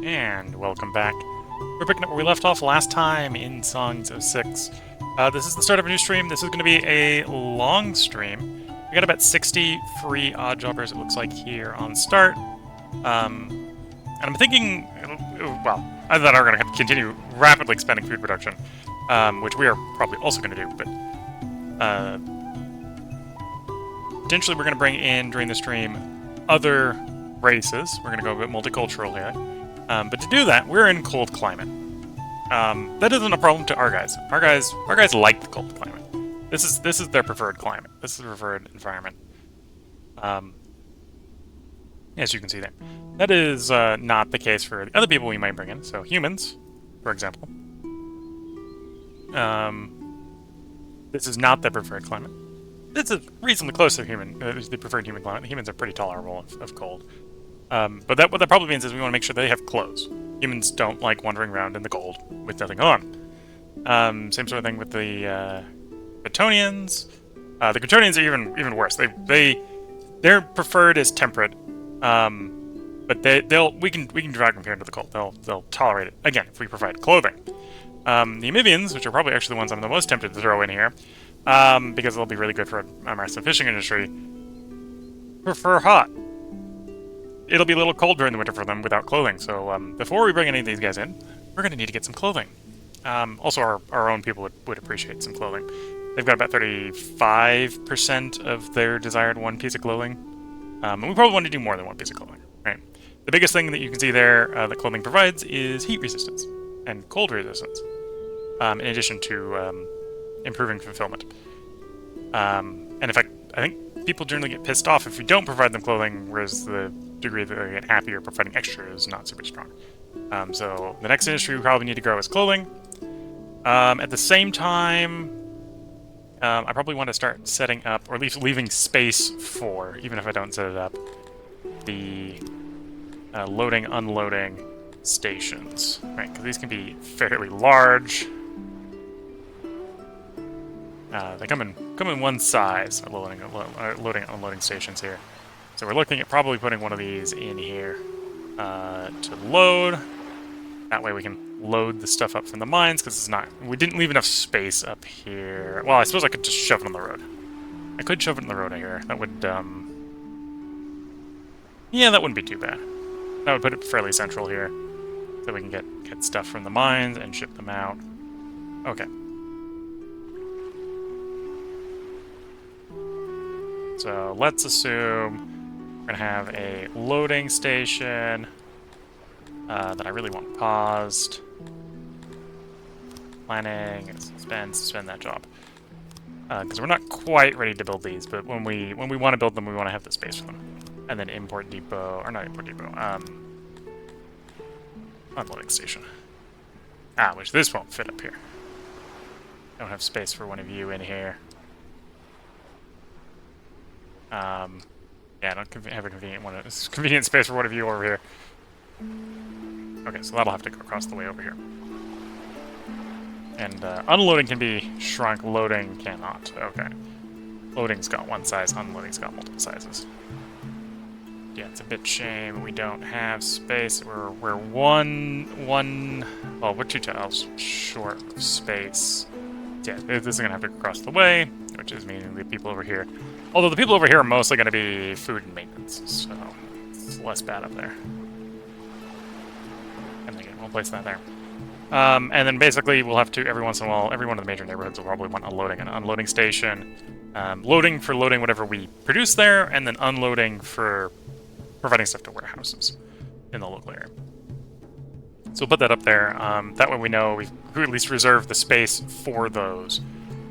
And welcome back. We're picking up where we left off last time in Songs of Six. This is the start of a new stream. This is going to be a long stream. We got about 60 free odd jobbers, it looks like, here on start. And I'm thinking, well, either that or we're going to continue rapidly expanding food production, which we are probably also going to do, but potentially we're going to bring in, during the stream, other races. We're going to go a bit multicultural here. But to do that, we're in cold climate. That isn't a problem to our guys. Our guys like the cold climate. This is their preferred climate. This is their preferred environment. As you can see there. That is not the case for the other people we might bring in. So humans, for example. This is not their preferred climate. This is reasonably close to the preferred human climate. The humans are pretty tolerable of cold. But what that probably means is we want to make sure they have clothes. Humans don't like wandering around in the cold with nothing on. Same sort of thing with the Dondorians. The Dondorians are even worse. Their preferred is temperate, but we can drag them here into the cold. They'll tolerate it again if we provide clothing. The Amphibians, which are probably actually the ones I'm the most tempted to throw in here, because they'll be really good for our massive fishing industry, prefer hot. It'll be a little cold during the winter for them without clothing, so before we bring any of these guys in, we're going to need to get some clothing. Also, our own people would appreciate some clothing. They've got about 35% of their desired one piece of clothing, and we probably want to do more than one piece of clothing, right? The biggest thing that you can see there that clothing provides is heat resistance and cold resistance, in addition to improving fulfillment. And in fact, I think people generally get pissed off if we don't provide them clothing, whereas the degree that they get happier providing extra is not super strong. So the next industry we probably need to grow is clothing. At the same time, I probably want to start setting up, or at least leaving space for, even if I don't set it up, the loading, unloading stations, right? Because these can be fairly large. They come in one size, loading, unloading stations here. So we're looking at probably putting one of these in here to load. That way we can load the stuff up from the mines, because we didn't leave enough space up here. Well, I suppose I could just shove it on the road. I could shove it on the road here. That would, yeah, that wouldn't be too bad. That would put it fairly central here, so we can get stuff from the mines and ship them out. Okay. So let's assume we're going to have a loading station that I really want paused. Planning, suspend that job. Because we're not quite ready to build these, but when we want to build them, we want to have the space for them. And then import depot, or not import depot, unloading station. Which this won't fit up here. Don't have space for one of you in here. Yeah, I don't have a convenient space for one of you over here. Okay, so that'll have to go across the way over here. And unloading can be shrunk, loading cannot. Okay. Loading's got one size, unloading's got multiple sizes. Yeah, it's a bit shame we don't have space. We're well, we're 2 tiles short of space. Yeah, this is gonna have to go across the way, which is meaning the people over here. Although the people over here are mostly going to be food and maintenance, so it's less bad up there. And again, we'll place that there. And then basically we'll have to, every once in a while, every one of the major neighborhoods will probably want a loading and unloading station. Loading for loading whatever we produce there, and then unloading for providing stuff to warehouses in the local area. So we'll put that up there. That way we know we've at least reserved the space for those.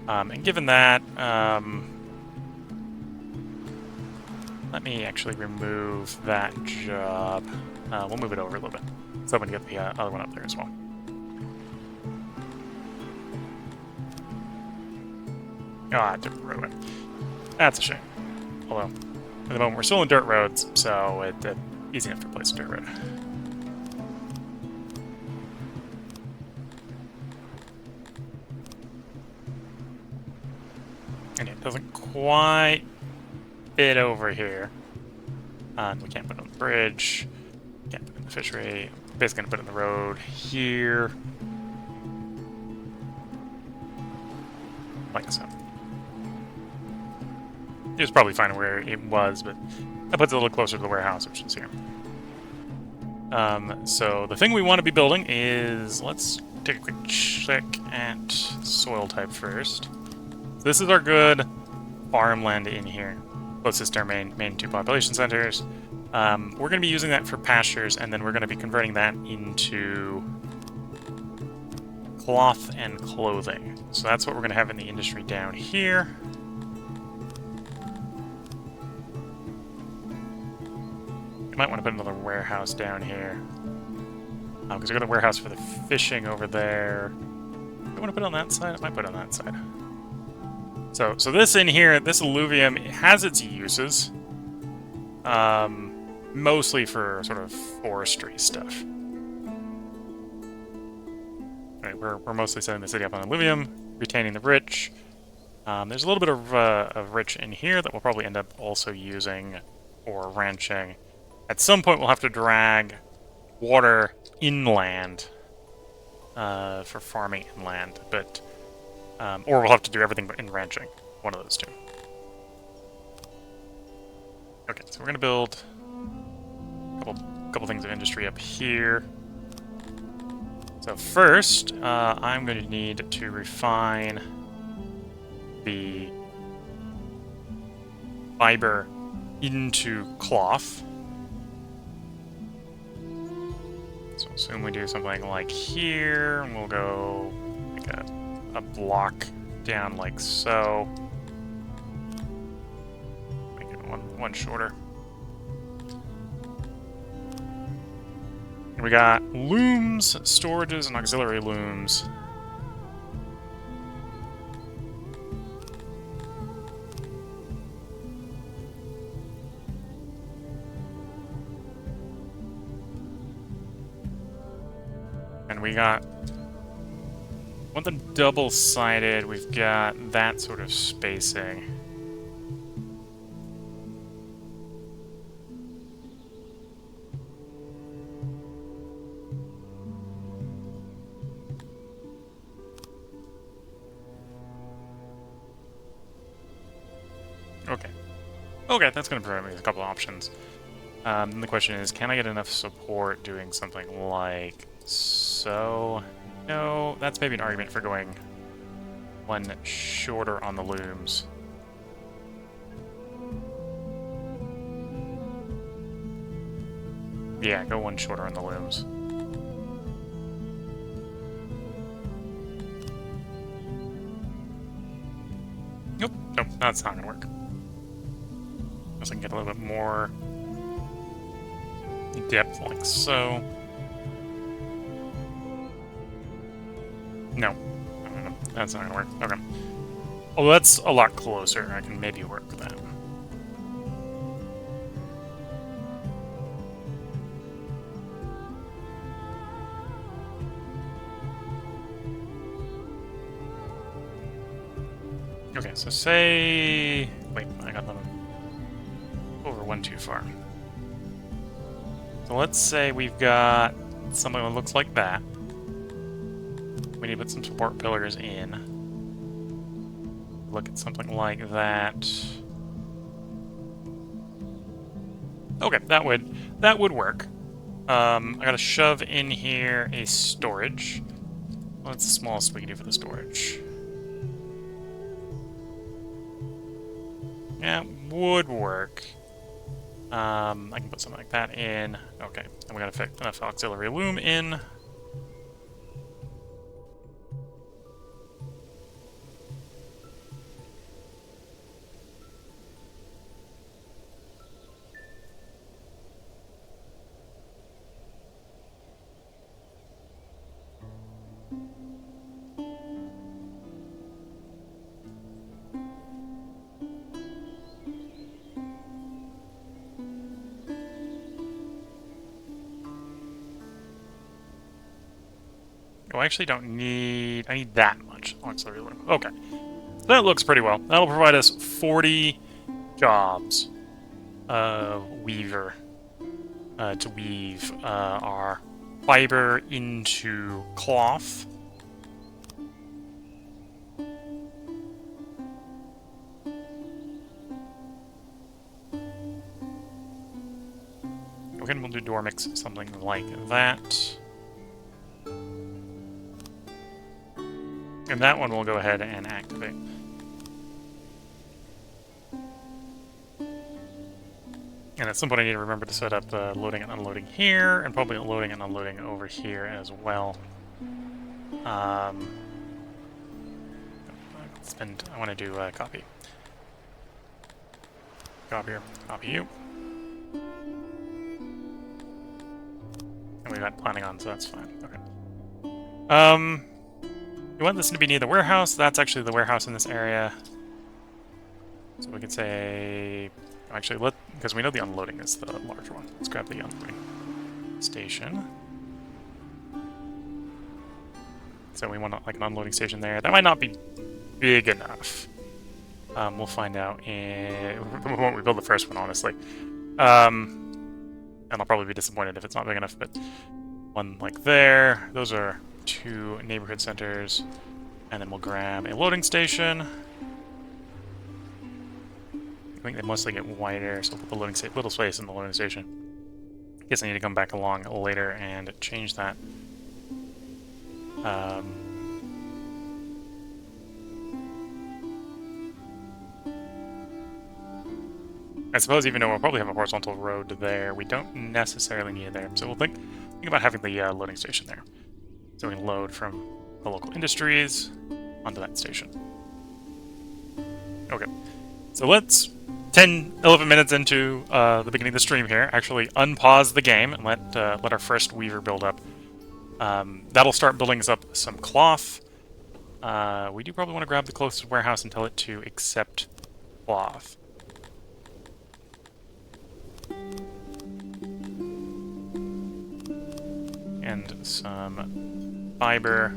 And given that, let me actually remove that job. We'll move it over a little bit, so I'm going to get the other one up there as well. Different roadway. That's a shame. Although, at the moment we're still in dirt roads, so it's easy enough to place a dirt road. And it doesn't quite fit over here. We can't put it on the bridge. Can't put it in the fishery. Basically gonna put it in the road here. Like so. It was probably fine where it was, but that puts it a little closer to the warehouse, which is here. So the thing we want to be building is, let's take a quick check at soil type first. This is our good farmland in here, closest to our main two population centers. We're going to be using that for pastures, and then we're going to be converting that into cloth and clothing. So that's what we're going to have in the industry down here. I might want to put another warehouse down here. Because we got a warehouse for the fishing over there. Do I want to put it on that side? I might put it on that side. So this in here, this alluvium, it has its uses. Mostly for sort of forestry stuff. Right, we're mostly setting the city up on alluvium, retaining the rich. There's a little bit of rich in here that we'll probably end up also using for ranching. At some point, we'll have to drag water inland for farming inland, but or we'll have to do everything in ranching. One of those two. Okay, so we're gonna build a couple things of industry up here. So first, I'm going to need to refine the fiber into cloth. So assume we do something like here, and we'll go like a block down like so. Make it one shorter. We got looms, storages, and auxiliary looms. And we want them double-sided. We've got that sort of spacing. Okay, that's going to provide me with a couple of options. The question is, can I get enough support doing something like so? No, that's maybe an argument for going one shorter on the looms. Yeah, go one shorter on the looms. Nope, that's not going to work. I can get a little bit more depth like so. No, that's not gonna work. Okay. Oh, that's a lot closer. I can maybe work with that. Okay, so say... Wait, I got them over one too far. So let's say we've got something that looks like that. We need to put some support pillars in. Look at something like that. Okay, that would work. I gotta shove in here a storage. What's the smallest we can do for the storage? Yeah, would work. I can put something like that in. Okay, and we gotta fit enough auxiliary loom in. Oh, I actually don't need... I need that much auxiliary loom. Okay. That looks pretty well. That'll provide us 40 jobs. Weaver. to weave our fiber into cloth. Okay, we'll do door mix, something like that. And that one we'll go ahead and activate. And at some point I need to remember to set up loading and unloading here, and probably loading and unloading over here as well. I want to do copy. Copier, copy you. And we got planning on, so that's fine. Okay. You want this to be near the warehouse? That's actually the warehouse in this area. So we can say, actually, because we know the unloading is the larger one. Let's grab the unloading station. So we want like an unloading station there. That might not be big enough. We'll find out when we build the first one, honestly. And I'll probably be disappointed if it's not big enough, but one like there. Those are 2 neighborhood centers. And then we'll grab a loading station. I think they mostly get wider, so we'll put the loading little space in the loading station. Guess I need to come back along later and change that. I suppose even though we'll probably have a horizontal road there, we don't necessarily need it there. So we'll think about having the loading station there. So we can load from the local industries onto that station. Okay, so let's 11 minutes into the beginning of the stream here, actually unpause the game and let our first weaver build up. That'll start building us up some cloth. We do probably want to grab the closest warehouse and tell it to accept cloth. And some fiber.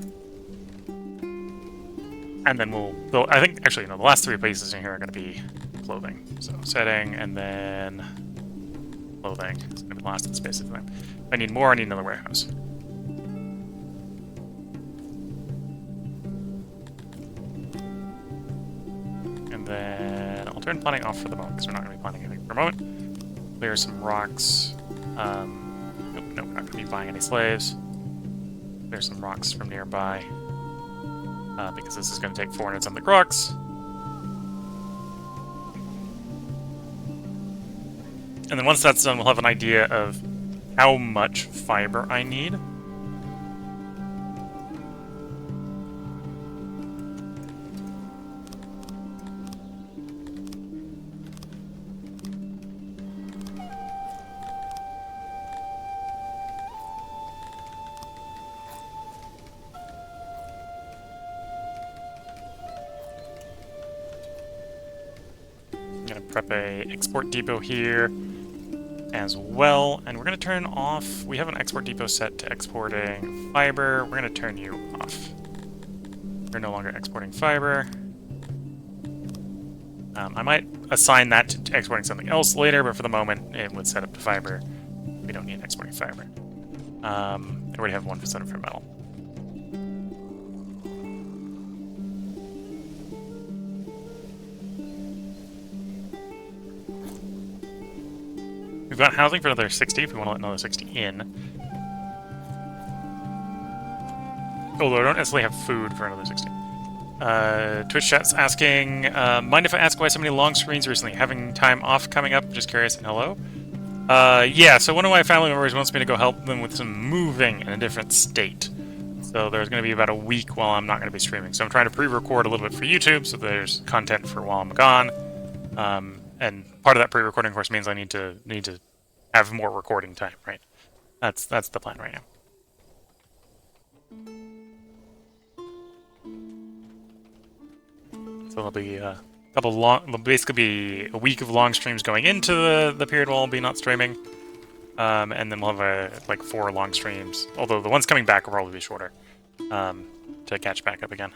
And then we'll build, I think, actually, no, the last 3 places in here are going to be clothing. So setting, and then clothing. It's going to be the last of the spaces. If I need more, I need another warehouse. And then I'll turn planning off for the moment, because we're not going to be planning anything for a moment. Clear some rocks. Nope, we're not going to be buying any slaves. There's some rocks from nearby. Because this is going to take 400 something rocks. And then once that's done, we'll have an idea of how much fiber I need. Prep a export depot here as well, and we're going to turn off, we have an export depot set to exporting fiber. We're going to turn you off. We're no longer exporting fiber. I might assign that to exporting something else later, but for the moment it would set up to fiber. We don't need exporting fiber. I already have one set up for metal. We've got housing for another 60 if we want to let another 60 in. Although I don't necessarily have food for another 60. Twitch chat's asking, mind if I ask why so many long screens recently? Having time off coming up? Just curious, and hello? Yeah, so one of my family members wants me to go help them with some moving in a different state. So there's going to be about a week while I'm not going to be streaming. So I'm trying to pre-record a little bit for YouTube, so there's content for while I'm gone. And part of that pre-recording, of course, means I need to have more recording time, right? That's the plan right now. So there'll be a couple there'll basically be a week of long streams going into the period while I'll be not streaming, and then we'll have like 4 long streams. Although the ones coming back will probably be shorter, to catch back up again.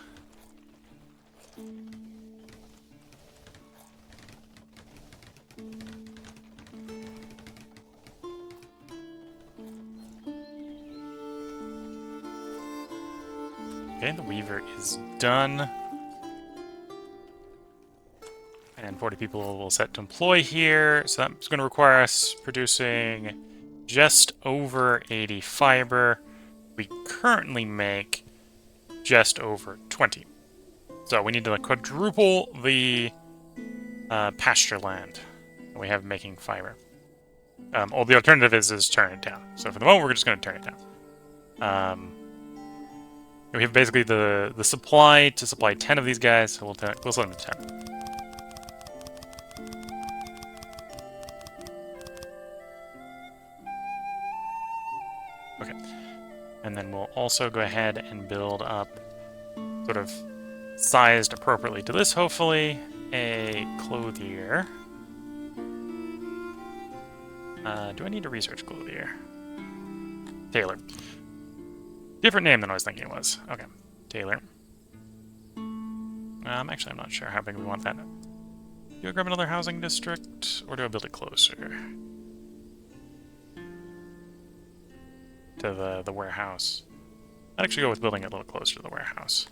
Okay, the weaver is done. And 40 people will set to employ here. So that's going to require us producing just over 80 fiber. We currently make just over 20. So we need to quadruple the pasture land that we have making fiber. Well, the alternative is turn it down. So for the moment, we're just going to turn it down. We have basically the supply to supply 10 of these guys, so we'll send them to 10. Okay. And then we'll also go ahead and build up, sort of sized appropriately to this, hopefully, a clothier. Do I need to research clothier? Tailor. Different name than I was thinking it was. Okay, tailor. Actually, I'm not sure how big we want that. Do I grab another housing district, or do I build it closer to the warehouse? I'd actually go with building it a little closer to the warehouse.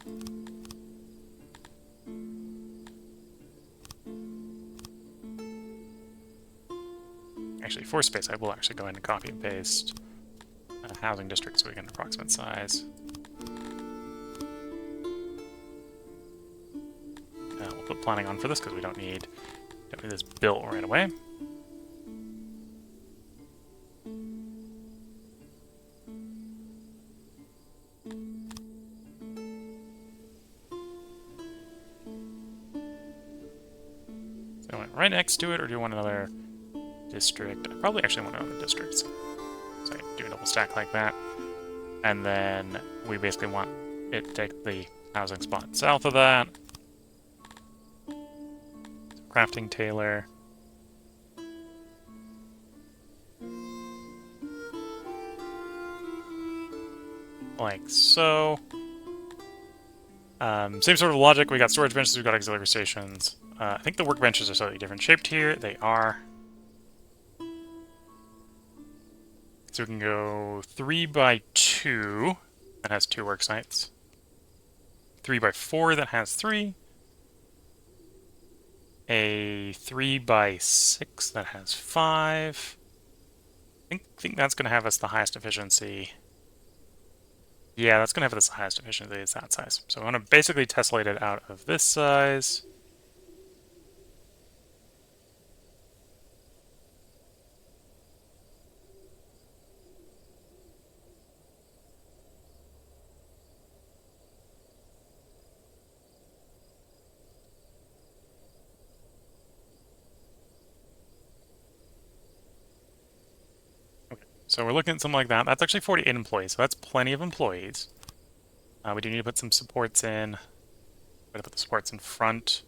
Actually, for space, I will actually go ahead and copy and paste housing district so we get an approximate size. We'll put planning on for this because we don't need this built right away. So I want it right next to it, or do you want another district? I probably actually want another district. So I can do a double stack like that. And then we basically want it to take the housing spot south of that. Crafting tailor. Like so. Same sort of logic. We got storage benches, we've got auxiliary stations. I think the workbenches are slightly different shaped here. They are. So we can go 3x2 that has 2 work sites. 3x4 that has 3. A 3x6 that has 5. I think that's going to have us the highest efficiency. Yeah, that's going to have us the highest efficiency. It's that size. So I'm going to basically tessellate it out of this size. So we're looking at something like that. That's actually 48 employees, so that's plenty of employees. We do need to put some supports in. We're going to put the supports in front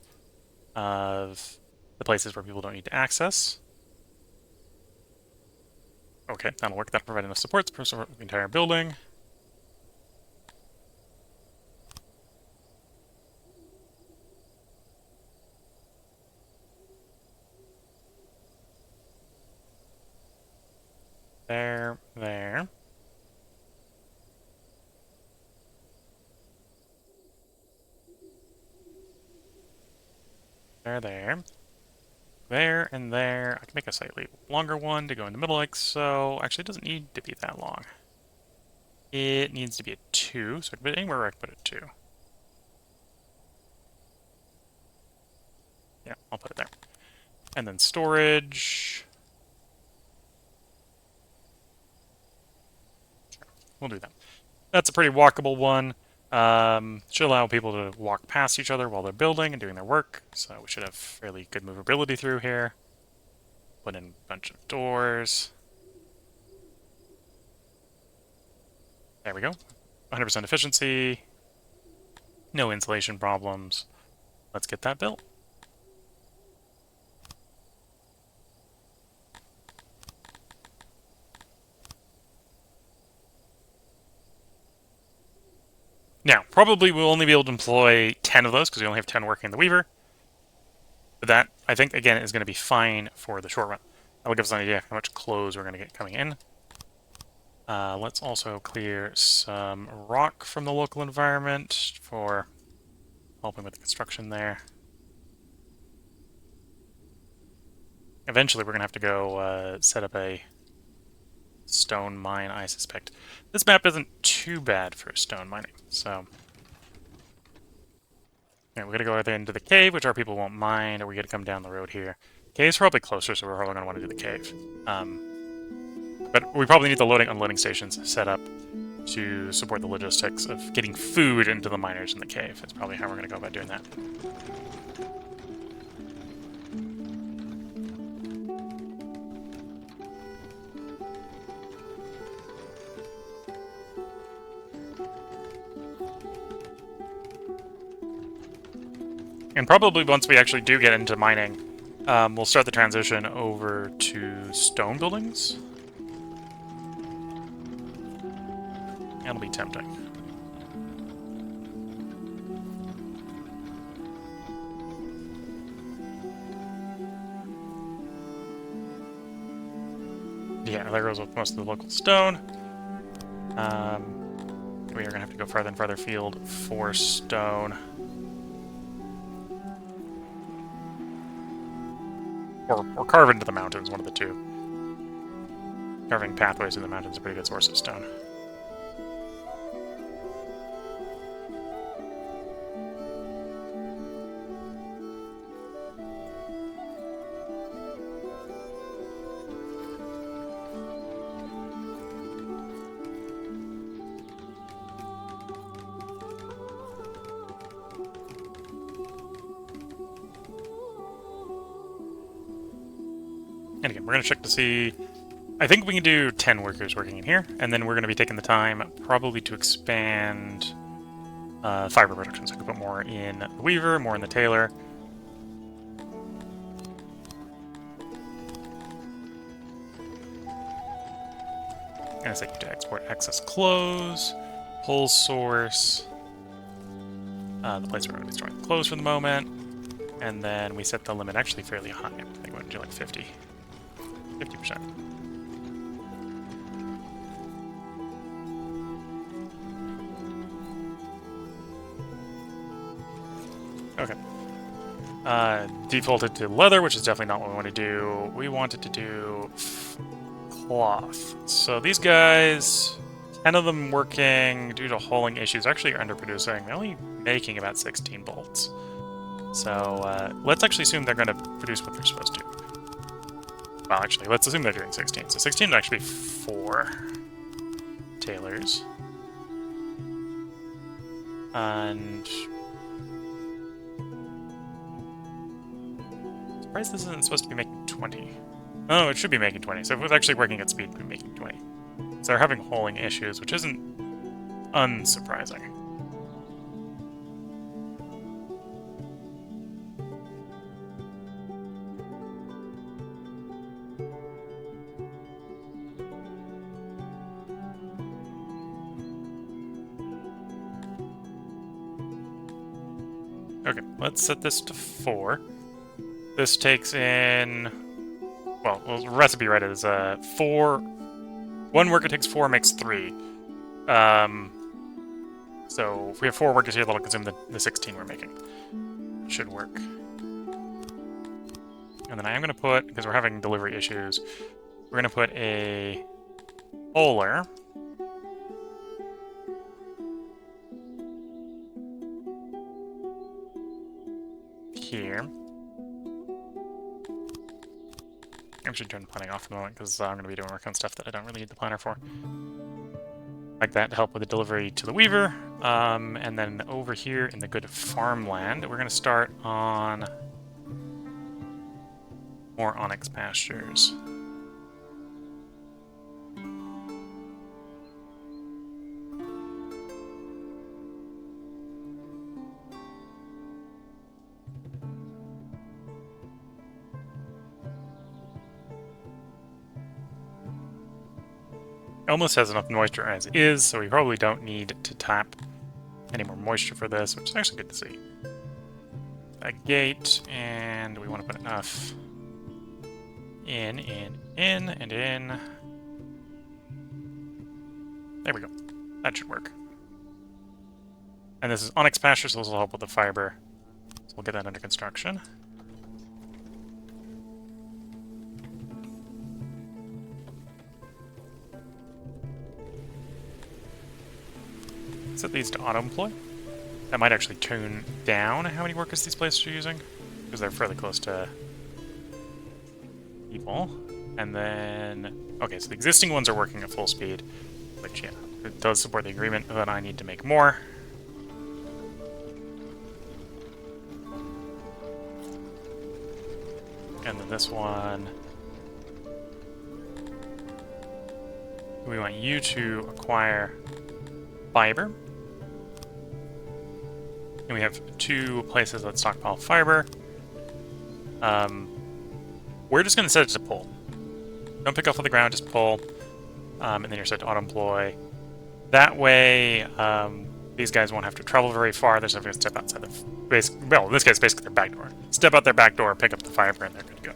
of the places where people don't need to access. Okay, that'll work. That'll provide enough supports for the entire building. There. There, there, and there. I can make a slightly longer one to go in the middle like so. Actually, it doesn't need to be that long. It needs to be a 2, so I can put it anywhere where I can put a 2. Yeah, I'll put it there. And then storage. We'll do that. That's a pretty walkable one. Should allow people to walk past each other while they're building and doing their work, so we should have fairly good movability through here. Put in a bunch of doors. There we go. 100% efficiency. No insulation problems. Let's get that built. Now, probably we'll only be able to employ 10 of those because we only have 10 working in the Weaver. But that, I think, again, is going to be fine for the short run. That'll give us an idea of how much clothes we're going to get coming in. Let's also clear some rock from the local environment for helping with the construction there. Eventually, we're going to have to go set up a stone mine, I suspect. This map isn't too bad for stone mining, so... Yeah, we're going to go either into the cave, which our people won't mind, or we got to come down the road here. Cave's probably closer, so we're probably going to want to do the cave. But we probably need the loading unloading stations set up to support the logistics of getting food into the miners in the cave. That's probably how we're going to go about doing that. And probably once we actually do get into mining, we'll start the transition over to stone buildings. That'll be tempting. Yeah, there goes with most of the local stone. We are going to have to go farther and farther afield for stone. Or carve into the mountains, one of the two. Carving pathways in the mountains is a pretty good source of stone. And again, we're going to check to see... I think we can do 10 workers working in here, and then we're going to be taking the time probably to expand fiber production. So I can put more in the weaver, more in the tailor. And it's like to export excess clothes, pull source, the place where we're going to be storing the clothes for the moment, and then we set the limit actually fairly high. I think we're going to do like 50%. Okay. Defaulted to leather, which is definitely not what we want to do. We wanted to do cloth. So these guys, 10 of them working due to hulling issues, actually are underproducing. They're only making about 16 bolts. So let's actually assume they're going to produce what they're supposed to. Well, actually, let's assume they're doing 16. So 16 would actually be 4 tailors. And... surprised this isn't supposed to be making 20. Oh, it should be making 20. So if it was actually working at speed, it would be making 20. So they're having hulling issues, which isn't unsurprising. Okay, let's set this to 4. This takes in... well, the recipe right is 4... 1 worker takes 4, makes 3. So if we have 4 workers here, that'll consume the 16 we're making. Should work. And then I am going to put, because we're having delivery issues, we're going to put a bowler. Here. I'm actually turning the planning off for the moment because I'm going to be doing work on stuff that I don't really need the planner for. Like that to help with the delivery to the weaver. And then over here in the good farmland, we're going to start on more onyx pastures. Almost has enough moisture as is, so we probably don't need to tap any more moisture for this, which is actually good to see. A gate, and we want to put enough in, and in. There we go. That should work. And this is onyx pasture, so this will help with the fiber. So we'll get that under construction. Set these to auto-employ. That might actually tune down how many workers these places are using, because they're fairly close to people. And then, okay, so the existing ones are working at full speed, which, yeah, it does support the agreement, but I need to make more. And then this one, we want you to acquire fiber. And we have 2 places that stockpile fiber. We're just going to set it to pull. Don't pick up off the ground, just pull. And then you're set to auto-employ. That way, these guys won't have to travel very far. They're just going to step outside the base. Well, in this case, basically their back door. Step out their back door, pick up the fiber, and they're good to go.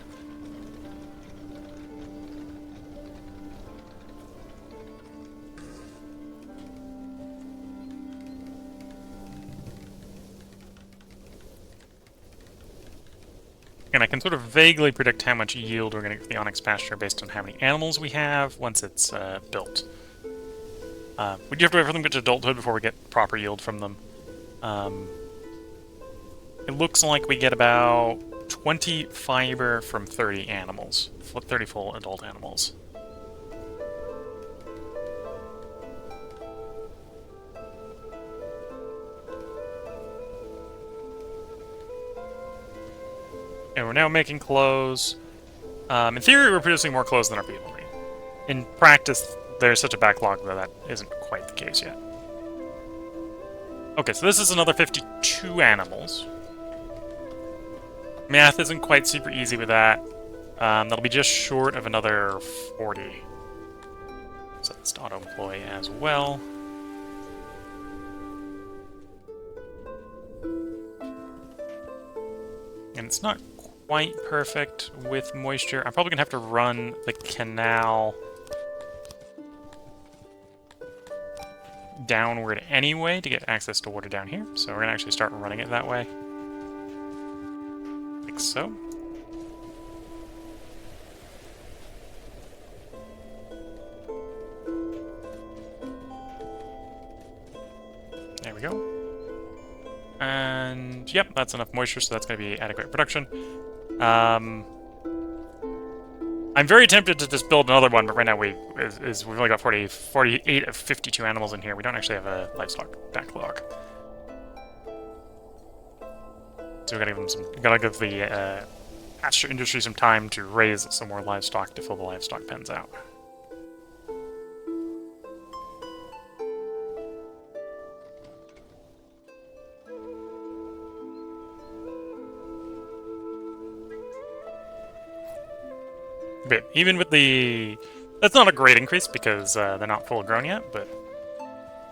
And I can sort of vaguely predict how much yield we're going to get with the onyx pasture based on how many animals we have once it's built. We do have to wait for them to get to adulthood before we get proper yield from them. It looks like we get about 20 fiber from 30 animals, 30 full adult animals. And we're now making clothes. In theory, we're producing more clothes than our people need. In practice, there's such a backlog that isn't quite the case yet. Okay, so this is another 52 animals. Math isn't quite super easy with that. That'll be just short of another 40. So let's auto-employ as well. And it's not quite perfect with moisture. I'm probably going to have to run the canal downward anyway to get access to water down here. So we're going to actually start running it that way. Like so. There we go. And yep, that's enough moisture, so that's going to be adequate production. I'm very tempted to just build another one, but right now we've only got 48 of 52 animals in here. We don't actually have a livestock backlog. So we gotta give the pasture industry some time to raise some more livestock to fill the livestock pens out. But even with the... That's not a great increase because they're not full grown yet, but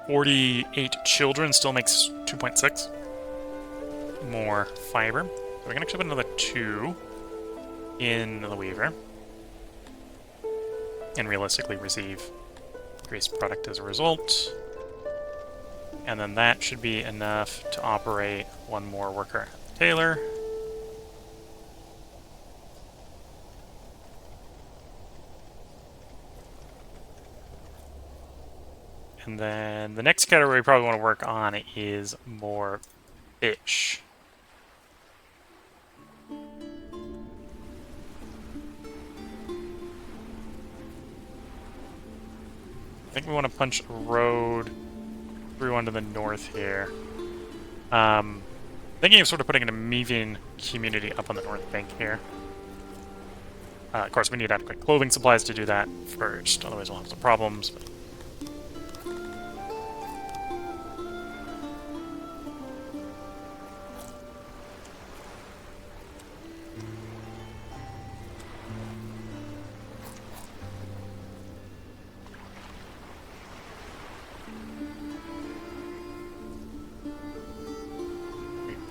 48 children still makes 2.6 more fiber. So we can actually put another 2 in the weaver. And realistically receive increased product as a result. And then that should be enough to operate one more worker at the tailor. And then the next category we probably want to work on is more fish. I think we want to punch a road through onto the north here. Thinking of sort of putting an Amevian community up on the north bank here. Of course, we need adequate clothing supplies to do that first, otherwise we'll have some problems. But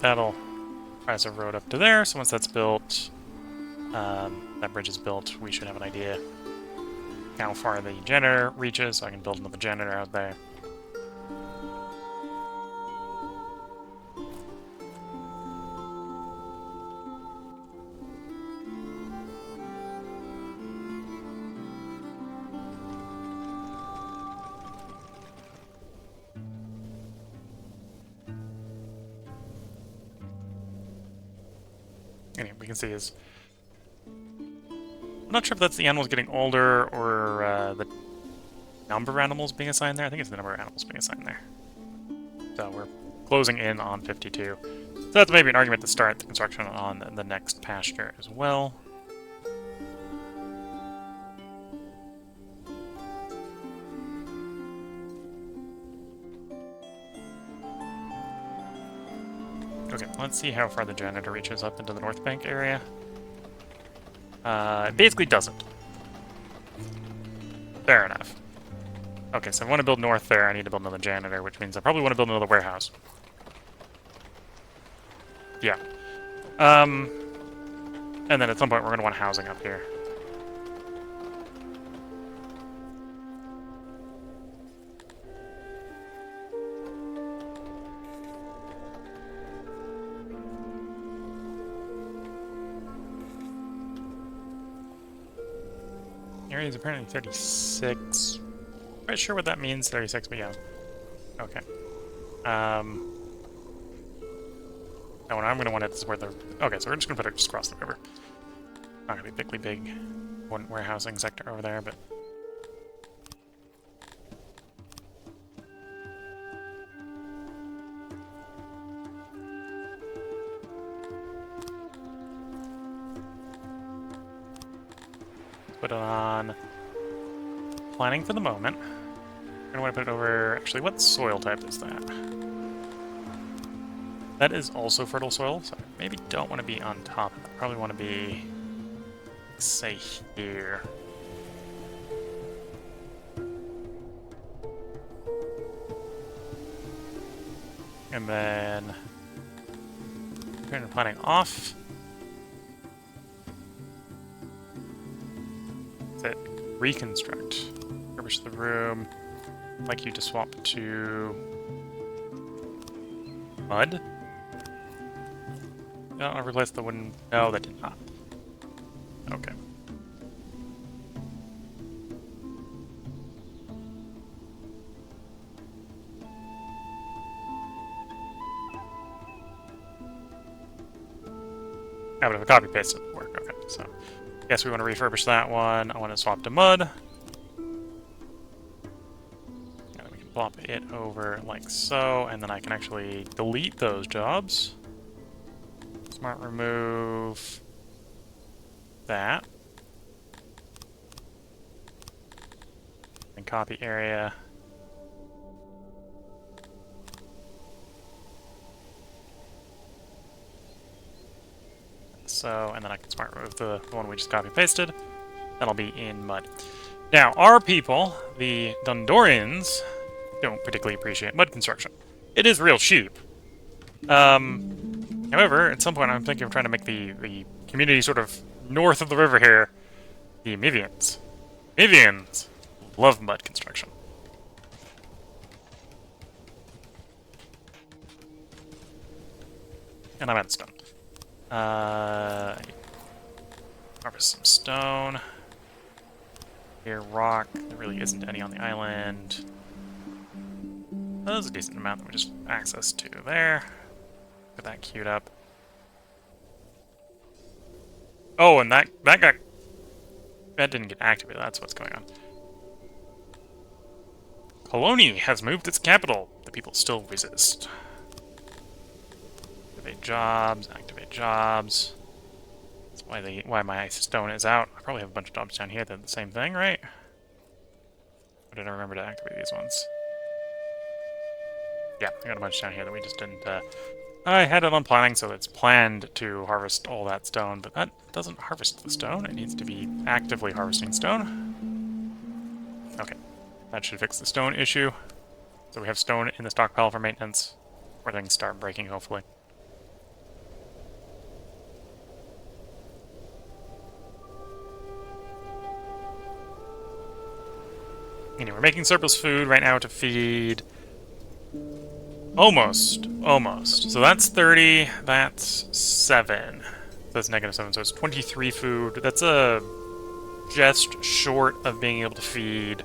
that'll rise a road up to there, so once that's built, that bridge is built, we should have an idea how far the janitor reaches, so I can build another janitor out there. Anyway, we can see is... I'm not sure if that's the animals getting older or the number of animals being assigned there. I think it's the number of animals being assigned there. So we're closing in on 52. So that's maybe an argument to start the construction on the next pasture as well. Okay, let's see how far the janitor reaches up into the North Bank area. It basically doesn't. Fair enough. Okay, so if I want to build north there, I need to build another janitor, which means I probably want to build another warehouse. Yeah. And then at some point we're going to want housing up here. Area is apparently 36. Quite sure what that means, 36, but yeah. Okay. Oh, and I'm going to want it to support the... Okay, so we're just going to put it just across the river. Not going to be big warehousing sector over there, but... Put it on planning for the moment. I want to put it over... Actually, what soil type is that? That is also fertile soil, so I maybe don't want to be on top. I probably want to be, say, here. And then turn planning off. That's it. Reconstruct. Refurbish the room. I'd like you to swap to mud. No, replace the wooden. No, that did not. Okay. Yeah, but if a copy paste doesn't work, okay. So, yes, we want to refurbish that one. I want to swap to mud. And we can plop it over like so, and then I can actually delete those jobs. Smart remove that. And copy area. So, and then I can smart remove the one we just copy pasted. That'll be in mud. Now, our people, the Dondorians, don't particularly appreciate mud construction. It is real cheap. However, at some point I'm thinking of trying to make the community sort of north of the river here the Mivians. Mivians love mud construction. And I'm out of stone. Harvest some stone. Here, rock. There really isn't any on the island. That was a decent amount that we just access to there. Get that queued up. Oh, and that didn't get activated. That's what's going on. Colony has moved its capital. The people still resist. Activate jobs. Activate jobs. That's why my stone is out. I probably have a bunch of jobs down here that are the same thing, right? Or did I remember to activate these ones? Yeah, I got a bunch down here that we just didn't. I had it on planning, so it's planned to harvest all that stone, but that doesn't harvest the stone. It needs to be actively harvesting stone. Okay, that should fix the stone issue. So we have stone in the stockpile for maintenance, where things start breaking, hopefully. Anyway, we're making surplus food right now to feed... Almost. So that's 30, that's 7. That's -7, so it's 23 food. That's just short of being able to feed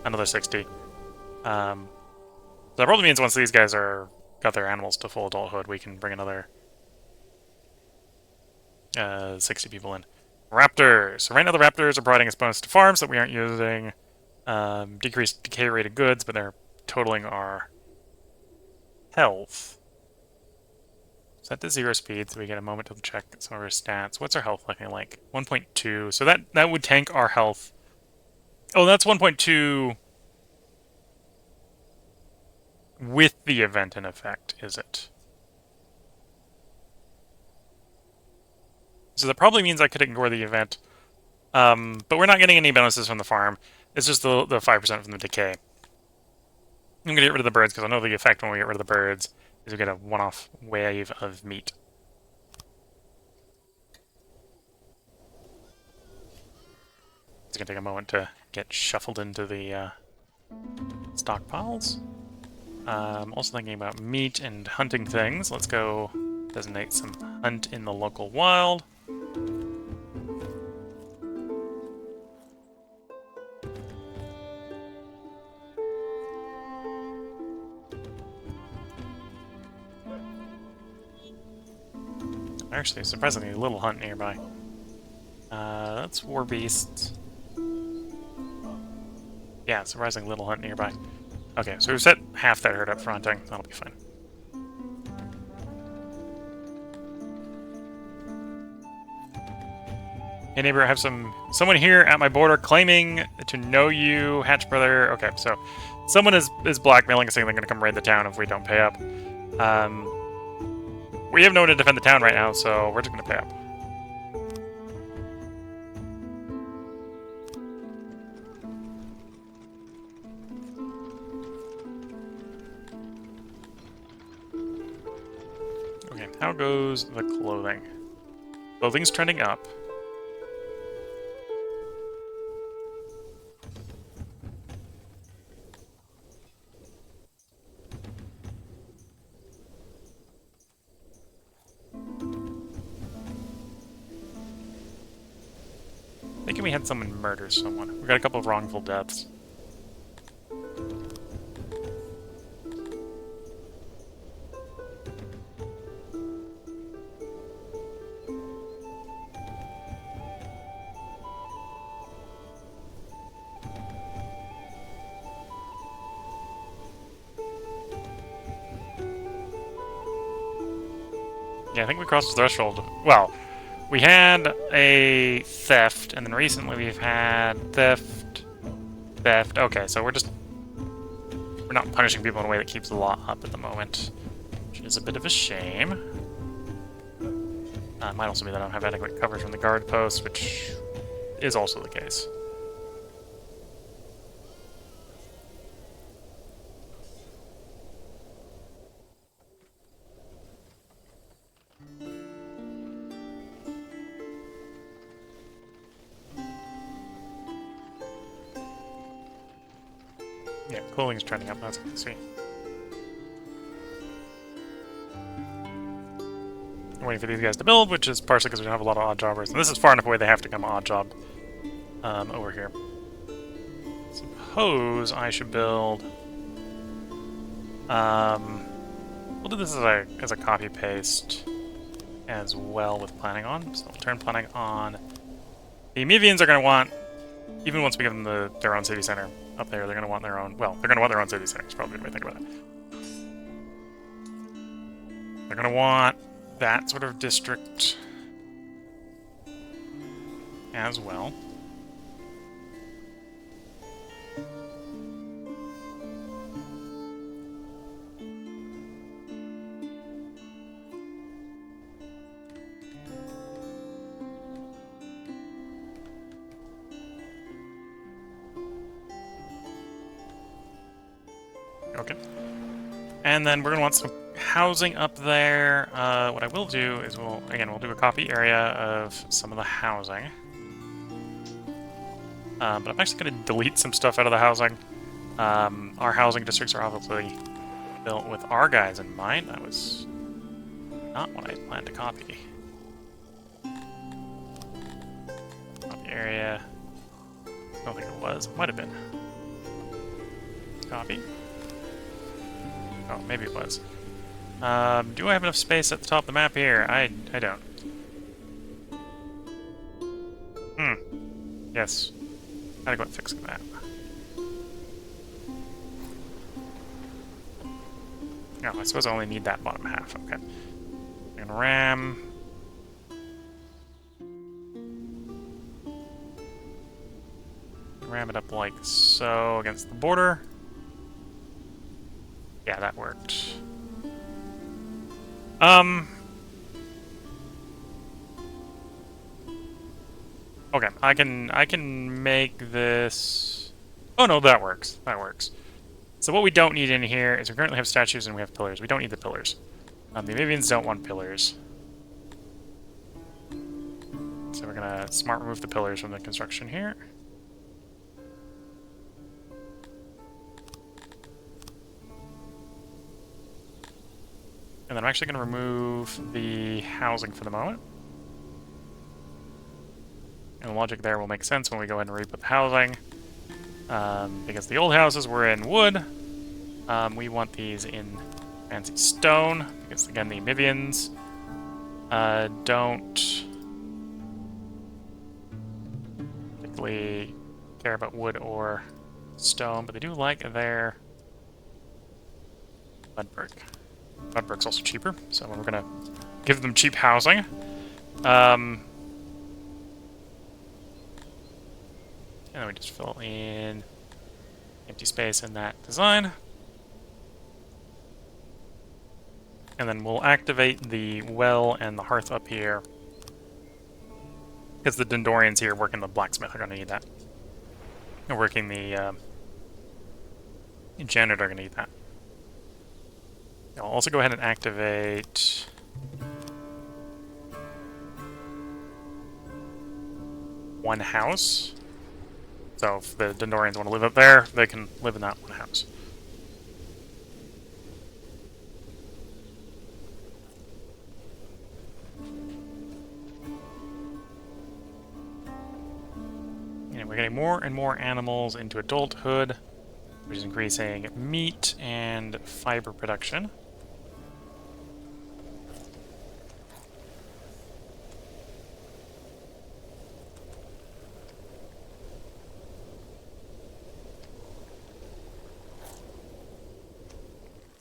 another 60. So that probably means once these guys got their animals to full adulthood, we can bring another 60 people in. Raptors. So right now the raptors are providing us bonus to farms that we aren't using. Decreased decay rate of goods, but they're totaling our health. Set to 0 speed, so we get a moment to check some of our stats. What's our health looking like? 1.2. So that would tank our health. Oh, that's 1.2 with the event in effect, is it? So that probably means I could ignore the event. But we're not getting any bonuses from the farm. It's just the 5% from the decay. I'm going to get rid of the birds, because I know the effect when we get rid of the birds is we get a one-off wave of meat. It's going to take a moment to get shuffled into the stockpiles. Also thinking about meat and hunting things. Let's go designate some hunt in the local wild. Actually, surprisingly, little hunt nearby. That's war beasts. Yeah, surprisingly little hunt nearby. Okay, so we've set half that herd up for hunting. That'll be fine. Hey neighbor, I have someone here at my border claiming to know you, Hatch brother. Okay, so someone is blackmailing us saying they're going to come raid the town if we don't pay up. We have no one to defend the town right now, so we're just going to pay up. Okay, how goes the clothing? Clothing's trending up. Thinking we had someone murder someone. We got a couple of wrongful deaths. Yeah, I think we crossed the threshold. Well, we had a theft, and then recently we've had theft. Okay, so we're not punishing people in a way that keeps the law up at the moment, which is a bit of a shame. It might also be that I don't have adequate coverage from the guard posts, which is also the case. Yeah, clothing's trending up, that's good to see. I'm waiting for these guys to build, which is partially because we don't have a lot of odd jobbers. And this is far enough away they have to come odd job over here. Suppose I should build... we'll do this as a copy-paste as well with planning on. So we'll turn planning on. The Amivians are going to want, even once we give them their own city center up there, they're going to want their own... Well, they're going to want their own city center, is probably the way to think about it. They're going to want that sort of district as well. Okay. And then we're going to want some housing up there. What I will do is we'll do a copy area of some of the housing. But I'm actually going to delete some stuff out of the housing. Our housing districts are obviously built with our guys in mind. That was not what I planned to copy. Not the area. I don't think it was. It might have been. Copy. Oh, maybe it was. Do I have enough space at the top of the map here? I don't. Yes. Gotta go and fix that. Oh, I suppose I only need that bottom half. Okay. I'm gonna ram. Ram it up like so against the border. Yeah, that worked. Okay, I can make this. Oh no, that works. That works. So what we don't need in here is we currently have statues and we have pillars. We don't need the pillars. The Avivians don't want pillars. So we're gonna smart remove the pillars from the construction here. And then I'm actually gonna remove the housing for the moment. And the logic there will make sense when we go ahead and re-put the housing. Because the old houses were in wood. We want these in fancy stone. Because, again, the Avivians don't particularly care about wood or stone, but they do like their mud brick. Mud brick's also cheaper, so we're going to give them cheap housing. And then we just fill in empty space in that design. And then we'll activate the well and the hearth up here. Because the Dondorians here working the blacksmith are going to need that. And working the janitor are going to need that. I'll also go ahead and activate one house. So if the Dondorians want to live up there, they can live in that one house. And we're getting more and more animals into adulthood, which is increasing meat and fiber production.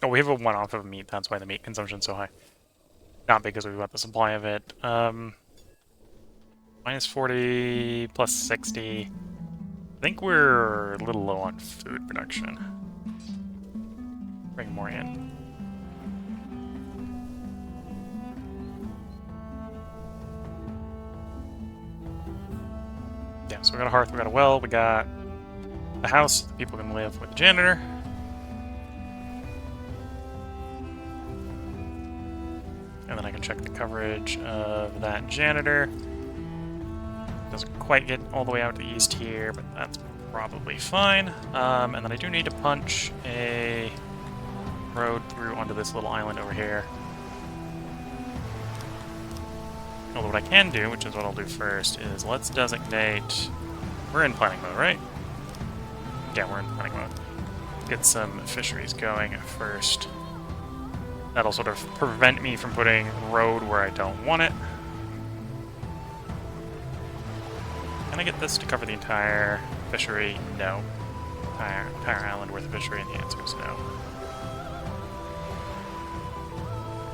Oh, we have a one-off of meat, that's why the meat consumption's so high. Not because we've got the supply of it. Minus 40, plus 60. I think we're a little low on food production. Bring more in. Yeah, so we got a hearth, we got a well, we got a house that people can live with the janitor. And then I can check the coverage of that janitor. Doesn't quite get all the way out to east here, but that's probably fine. And then I do need to punch a road through onto this little island over here. Although what I can do, which is what I'll do first, is let's designate... We're in planning mode, right? Yeah, we're in planning mode. Get some fisheries going first. That'll sort of prevent me from putting road where I don't want it. Can I get this to cover the entire fishery? No. Entire island worth of fishery, and the answer is no.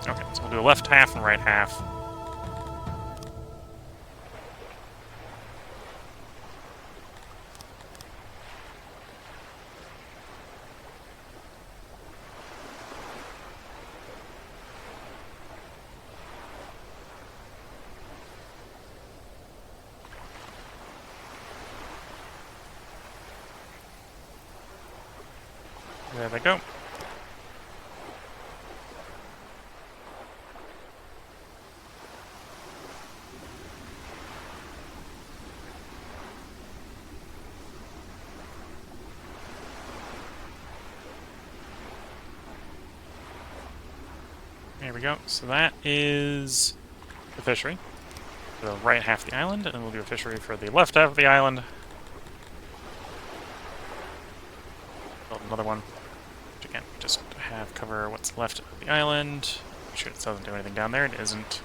Okay, so we'll do a left half and right half. There they go. There we go. So that is the fishery for the right half of the island, and we'll do a fishery for the left half of the island. Build another one, which again, just have cover what's left of the island. Make sure it doesn't do anything down there. It isn't.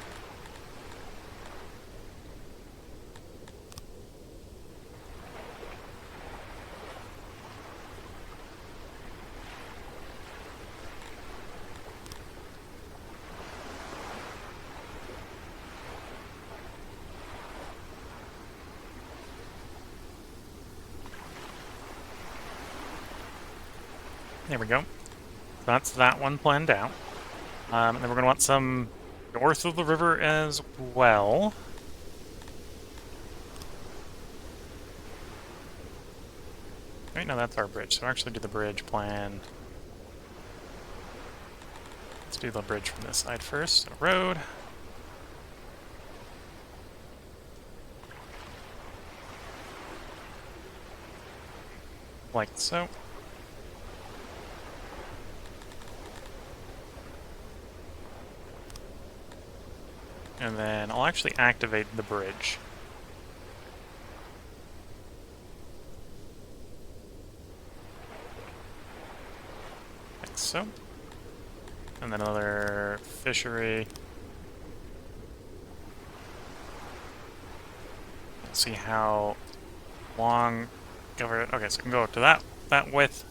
There we go. So that's that one planned out. And then we're going to want some north of the river as well. Right now that's our bridge, so we'll actually do the bridge plan. Let's do the bridge from this side first. So road. Like so. And then I'll actually activate the bridge. Like so. And then another fishery. Let's see how long cover it. Okay, so I can go to that width.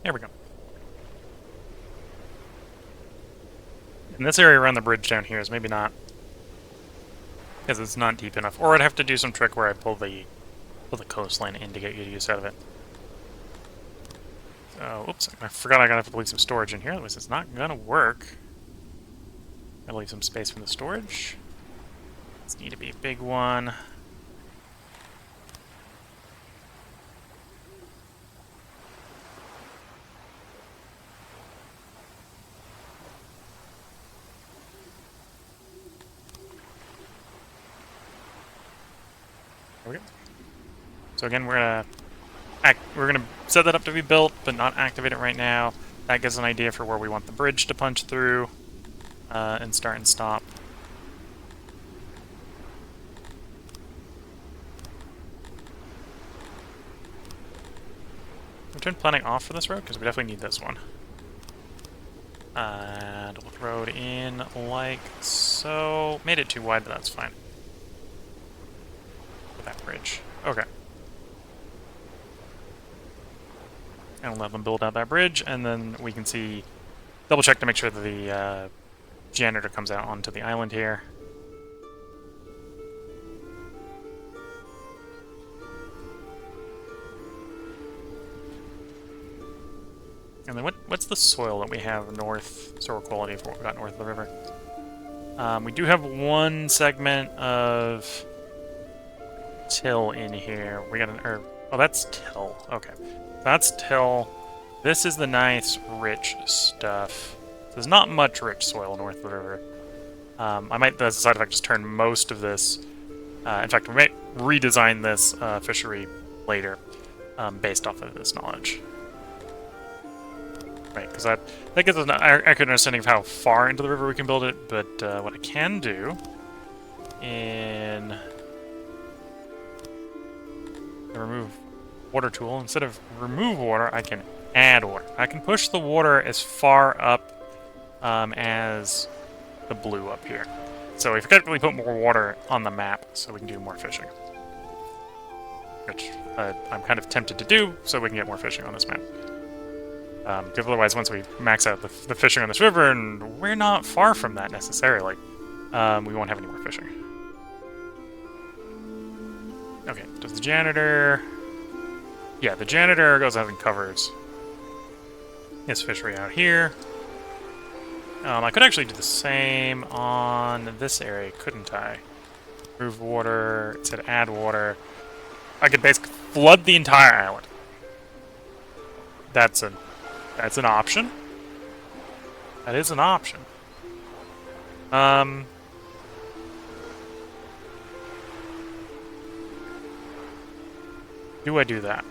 There we go. And this area around the bridge down here is maybe not, because it's not deep enough. Or I'd have to do some trick where I pull the coastline in to get you use out of it. So, oops, I forgot I gotta have to leave some storage in here, otherwise it's not gonna work. Gotta leave some space for the storage. This need to be a big one. There we go. So again, we're gonna set that up to be built, but not activate it right now. That gives an idea for where we want the bridge to punch through, and start and stop. We turn planning off for this road because we definitely need this one. And we'll put the road in like so. Made it too wide, but that's fine. For that bridge. Okay. And we'll let them build out that bridge, and then we can see, double check to make sure that the janitor comes out onto the island here. And then what's the soil that we have north, soil quality for what we got north of the river? We do have one segment of till in here. We got an oh, that's till. Okay. That's till. This is the nice, rich stuff. There's not much rich soil north of the river. I might, as a side effect, just turn most of this. In fact, we might redesign this fishery later, based off of this knowledge. Right, because that gives us an accurate understanding of how far into the river we can build it, but what I can do in the remove water tool, instead of remove water, I can add water. I can push the water as far up as the blue up here. So we effectively put more water on the map so we can do more fishing. Which I'm kind of tempted to do so we can get more fishing on this map. Because otherwise, once we max out the fishing on this river, and we're not far from that necessarily, we won't have any more fishing. Okay, does the janitor... Yeah, the janitor goes out and covers his fishery out here. I could actually do the same on this area, couldn't I? Remove water. It said add water. I could basically flood the entire island. That's an option. That is an option. Do I do that?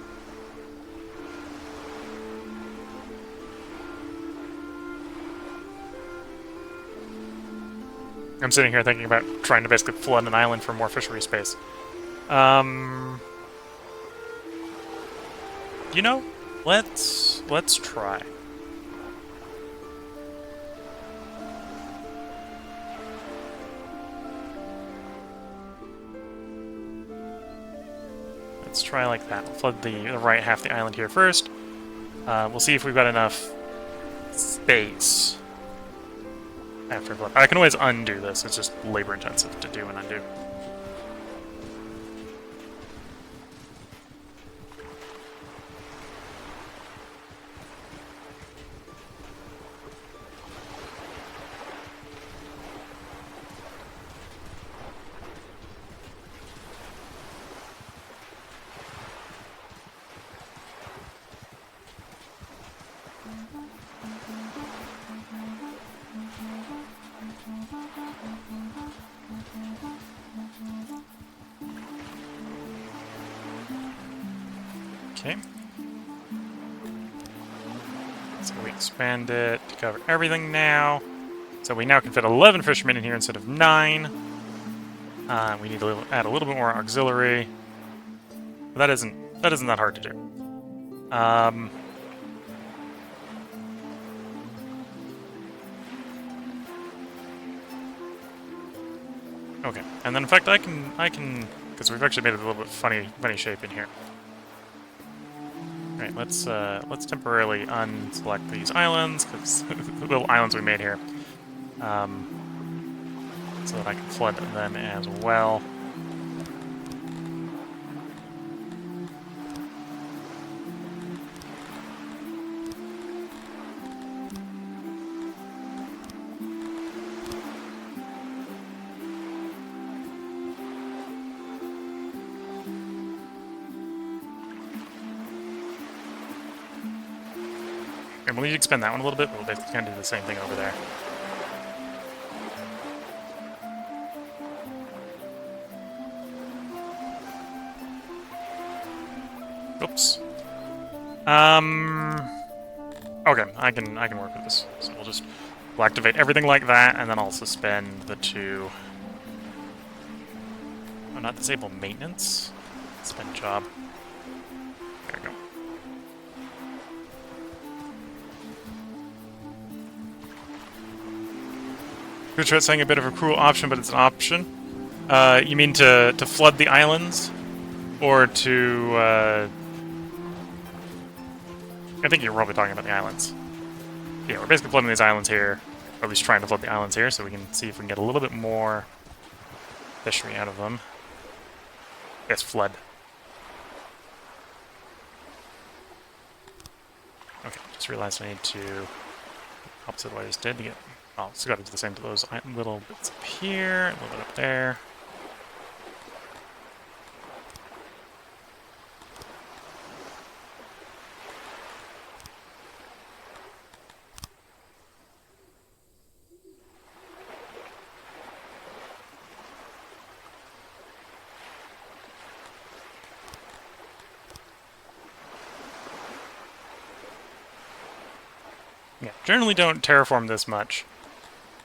I'm sitting here thinking about trying to basically flood an island for more fishery space. You know, let's try. Let's try like that. We'll flood the right half of the island here first. We'll see if we've got enough space. After flood. I can always undo this. It's just labor intensive to do and undo. Okay. So we expand it to cover everything now. So we now can fit 11 fishermen in here instead of 9. We need to add a little bit more auxiliary. But that isn't that hard to do. Okay, and then in fact I can because we've actually made it a little bit funny shape in here. Alright, let's temporarily unselect these islands, because the little islands we made here. So that I can flood them as well. And we'll need to expand that one a little bit, but we'll basically kind of do the same thing over there. Oops. Okay, I can work with this. So we'll activate everything like that, and then I'll suspend the two. Oh, not disable maintenance. Suspend job. There we go. Good try saying a bit of a cruel option, but it's an option. You mean to flood the islands? Or to, I think you're probably talking about the islands. Yeah, we're basically flooding these islands here. Or at least trying to flood the islands here, so we can see if we can get a little bit more fishery out of them. Yes, flood. Okay, just realized I need to opposite of what I just did to get. Oh, so got to do the same to those little bits up here, a little bit up there. Yeah, generally don't terraform this much.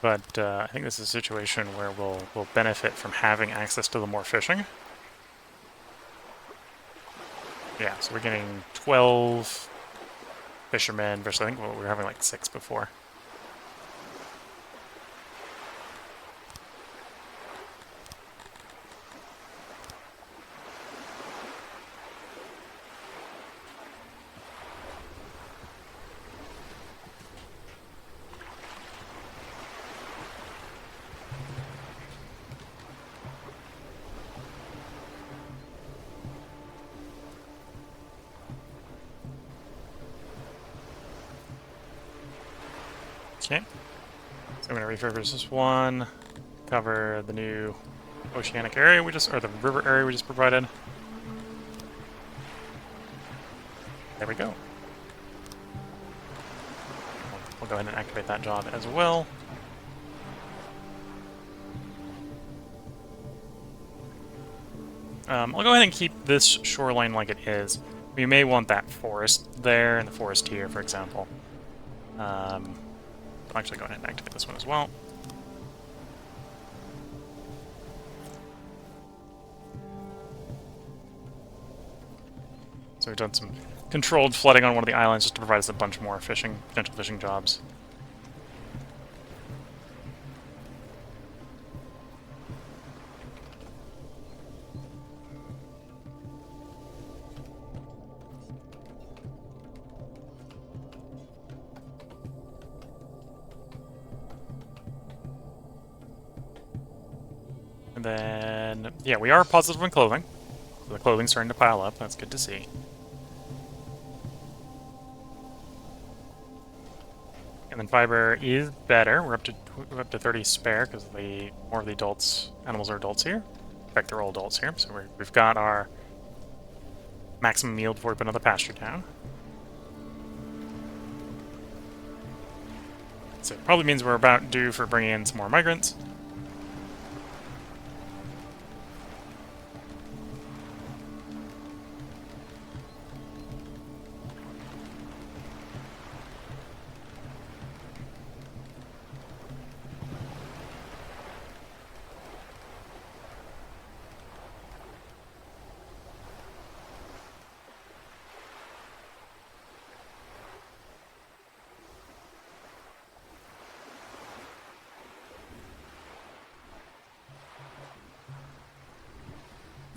But I think this is a situation where we'll benefit from having access to the more fishing. Yeah, so we're getting 12 fishermen versus I think we were having like 6 before. Okay, so I'm going to refurbish this one, cover the new oceanic area or the river area we just provided. There we go. We'll go ahead and activate that job as well. I'll go ahead and keep this shoreline like it is. We may want that forest there and the forest here, for example. I'll actually go ahead and activate this one as well. So we've done some controlled flooding on one of the islands just to provide us a bunch more potential fishing jobs. And then, yeah, we are positive in clothing. So the clothing's starting to pile up. That's good to see. And then fiber is better. We're up to 30 spare because more of the animals are adults here. In fact, they're all adults here. So we've got our maximum yield before we put another pasture down. So it probably means we're about due for bringing in some more migrants.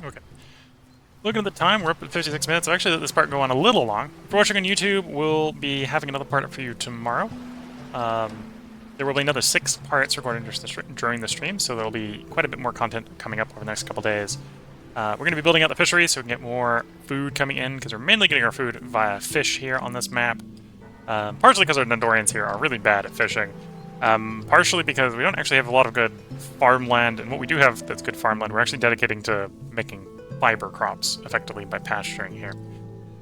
Okay. Looking at the time, we're up at 56 minutes, so actually let this part go on a little long. If you're watching on YouTube, we'll be having another part up for you tomorrow. There will be another 6 parts recorded during the stream, so there will be quite a bit more content coming up over the next couple days. We're going to be building out the fisheries so we can get more food coming in, because we're mainly getting our food via fish here on this map. Partially because our Dondorians here are really bad at fishing. Partially because we don't actually have a lot of good farmland, and what we do have that's good farmland, we're actually dedicating to making fiber crops, effectively, by pasturing here.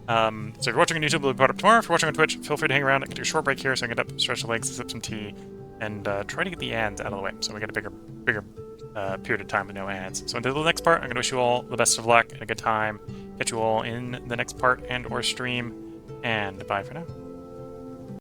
So if you're watching on YouTube, we'll be put up tomorrow. If you're watching on Twitch, feel free to hang around. I can do a short break here, so I can get up, stretch the legs, sip some tea, and try to get the ads out of the way, so we get a bigger period of time with no ads. So until the next part, I'm going to wish you all the best of luck and a good time. Catch you all in the next part and or stream, and bye for now.